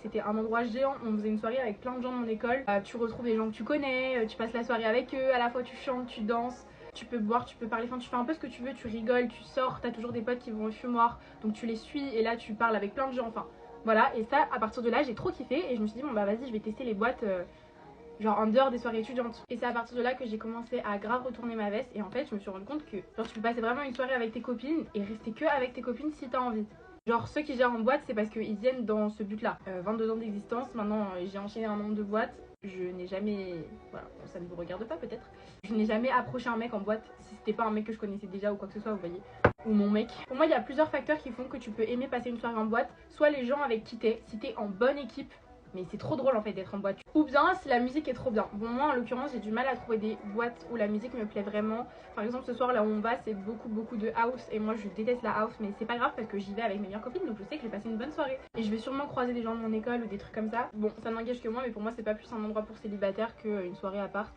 c'était un endroit géant. On faisait une soirée avec plein de gens de mon école. Tu retrouves des gens que tu connais, tu passes la soirée avec eux, à la fois tu chantes, tu danses. Tu peux boire, tu peux parler, enfin tu fais un peu ce que tu veux, tu rigoles, tu sors, t'as toujours des potes qui vont au fumoir, donc tu les suis et là tu parles avec plein de gens, enfin voilà. Et ça, à partir de là, j'ai trop kiffé et je me suis dit bon bah vas-y, je vais tester les boîtes genre en dehors des soirées étudiantes. Et c'est à partir de là que j'ai commencé à grave retourner ma veste et en fait je me suis rendu compte que genre tu peux passer vraiment une soirée avec tes copines et rester que avec tes copines si t'as envie. Genre ceux qui gèrent en boîte, c'est parce qu'ils viennent dans ce but là. 22 ans d'existence, maintenant j'ai enchaîné un nombre de boîtes. Je n'ai jamais, voilà, ça ne vous regarde pas peut-être. Je n'ai jamais approché un mec en boîte si c'était pas un mec que je connaissais déjà ou quoi que ce soit, vous voyez. Ou mon mec. Pour moi, il y a plusieurs facteurs qui font que tu peux aimer passer une soirée en boîte. Soit les gens avec qui t'es, si t'es en bonne équipe, mais c'est trop drôle en fait d'être en boîte. Ou bien si la musique est trop bien. Bon, moi en l'occurrence, j'ai du mal à trouver des boîtes où la musique me plaît vraiment. Par exemple, ce soir là où on va, c'est beaucoup de house et moi je déteste la house, mais c'est pas grave parce que j'y vais avec mes meilleures copines, donc je sais que je vais passer une bonne soirée. Et je vais sûrement croiser des gens de mon école ou des trucs comme ça. Bon, ça n'engage que moi, mais pour moi c'est pas plus un endroit pour célibataires qu'une soirée à part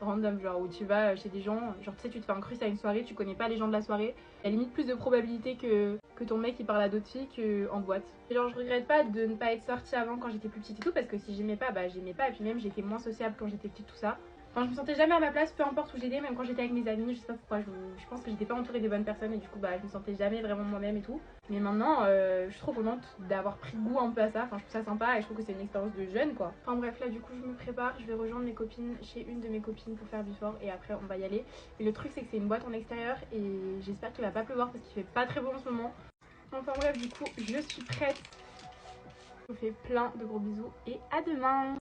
random, genre où tu vas chez des gens, genre tu sais, tu te fais un crush à une soirée, tu connais pas les gens de la soirée. Il y a limite plus de probabilité que ton mec il parle à d'autres filles qu'en boîte. Et genre je regrette pas de ne pas être sortie avant quand j'étais plus petite et tout, parce que si j'aimais pas, bah j'aimais pas, et puis même j'étais moins sociable quand j'étais petite, tout ça. Enfin, je me sentais jamais à ma place, peu importe où j'étais, même quand j'étais avec mes amis, je sais pas pourquoi, je pense que j'étais pas entourée des bonnes personnes et du coup bah je me sentais jamais vraiment moi-même et tout. Mais maintenant, je suis trop contente d'avoir pris goût un peu à ça, enfin je trouve ça sympa et je trouve que c'est une expérience de jeune quoi. Enfin bref, là du coup je me prépare, je vais rejoindre mes copines chez une de mes copines pour faire before et après on va y aller. Et le truc c'est que c'est une boîte en extérieur et j'espère qu'il va pas pleuvoir parce qu'il fait pas très beau en ce moment. Enfin bref, du coup je suis prête. Je vous fais plein de gros bisous et à demain.